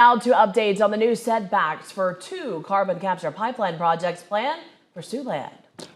Out to updates on the new setbacks for two carbon capture pipeline projects planned for Siouxland.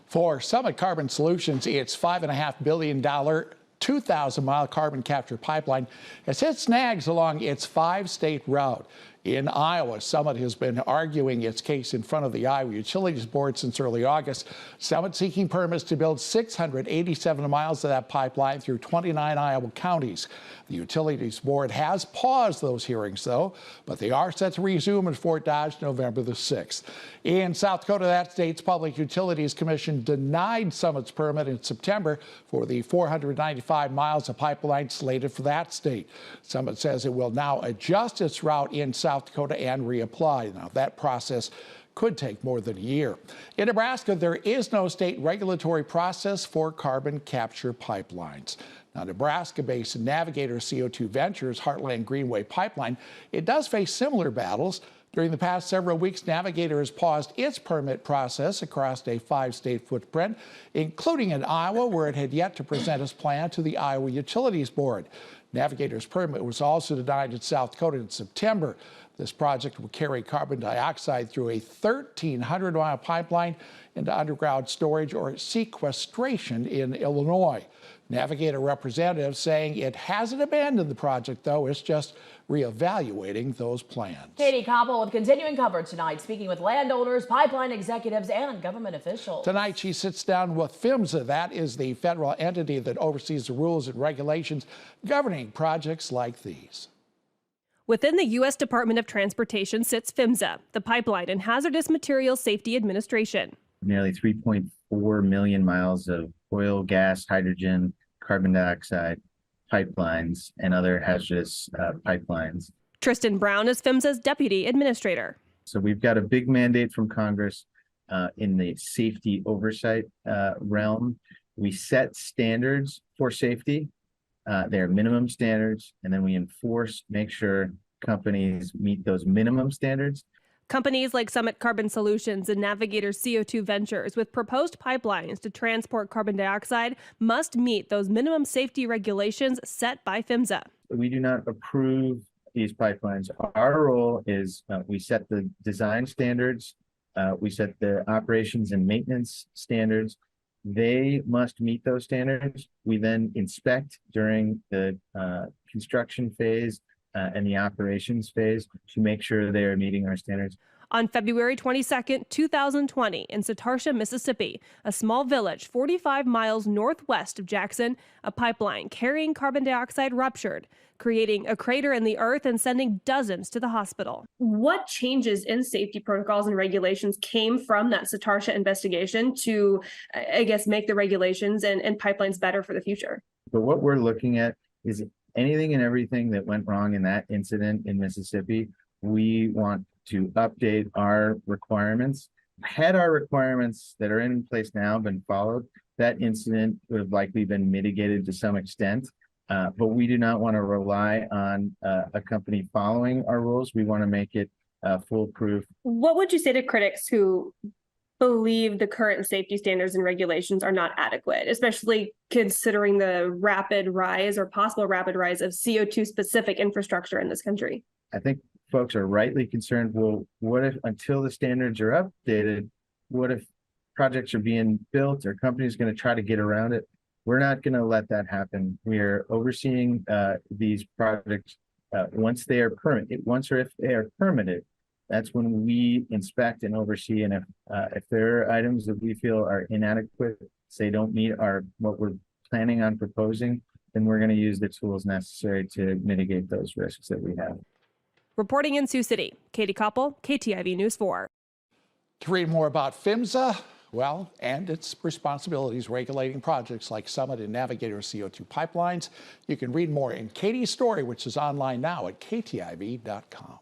For Summit Carbon Solutions, its $5.5 billion 2,000-mile carbon capture pipeline has hit snags along its 5-state route. In Iowa, Summit has been arguing its case in front of the Iowa Utilities Board since early August. Summit seeking permits to build 687 miles of that pipeline through 29 Iowa counties. The Utilities Board has paused those hearings, though, but they are set to resume in Fort Dodge November the 6th. In South Dakota, that state's Public Utilities Commission denied Summit's permit in September for the 495 miles of pipeline slated for that state. Summit says it will now adjust its route in South Dakota and reapply. Now, that process could take more than a year. In Nebraska, there is no state regulatory process for carbon capture pipelines. Now, Nebraska-based Navigator CO2 Ventures Heartland Greenway Pipeline, it does face similar battles. During the past several weeks, Navigator has paused its permit process across a 5-state footprint, including in Iowa, where it had yet to present its plan to the Iowa Utilities Board. Navigator's permit was also denied in South Dakota in September. This project will carry carbon dioxide through a 1,300-mile pipeline into underground storage or sequestration in Illinois. Navigator representatives saying it hasn't abandoned the project, though. It's just reevaluating those plans. Katie Koppel with continuing coverage tonight, speaking with landowners, pipeline executives, and government officials. Tonight, she sits down with PHMSA. That is the federal entity that oversees the rules and regulations governing projects like these. Within the U.S. Department of Transportation sits PHMSA, the Pipeline and Hazardous Materials Safety Administration. Nearly 3.4 million miles of oil, gas, hydrogen, carbon dioxide pipelines, and other hazardous pipelines. Tristan Brown is PHMSA's Deputy Administrator. So we've got a big mandate from Congress in the safety oversight realm. We set standards for safety. They're minimum standards, and then we enforce, make sure companies meet those minimum standards. Companies like Summit Carbon Solutions and Navigator CO2 Ventures with proposed pipelines to transport carbon dioxide must meet those minimum safety regulations set by PHMSA. We do not approve these pipelines. Our role is we set the design standards, we set the operations and maintenance standards. They must meet those standards. We then inspect during the construction phase and the operations phase to make sure they are meeting our standards. On February 22nd, 2020, in Satartia, Mississippi, a small village 45 miles northwest of Jackson, a pipeline carrying carbon dioxide ruptured, creating a crater in the earth and sending dozens to the hospital. What changes in safety protocols and regulations came from that Satartia investigation to, I guess, make the regulations and pipelines better for the future? But what we're looking at is anything and everything that went wrong in that incident in Mississippi. We want to update our requirements. Had our requirements that are in place now been followed, that incident would have likely been mitigated to some extent. But we do not want to rely on a company following our rules. We want to make it foolproof. What would you say to critics who believe the current safety standards and regulations are not adequate, especially considering the rapid rise or possible rapid rise of CO2 specific infrastructure in this country? I think folks are rightly concerned. Well, what if until the standards are updated, what if projects are being built or companies going to try to get around it? We're not going to let that happen. We are overseeing these projects once they are permitted. Once or if they are permitted, that's when we inspect and oversee. And if there are items that we feel are inadequate, say don't meet what we're planning on proposing, then we're going to use the tools necessary to mitigate those risks that we have. Reporting in Sioux City, Katie Koppel, KTIV News 4. To read more about PHMSA, and its responsibilities regulating projects like Summit and Navigator CO2 pipelines, you can read more in Katie's story, which is online now at ktiv.com.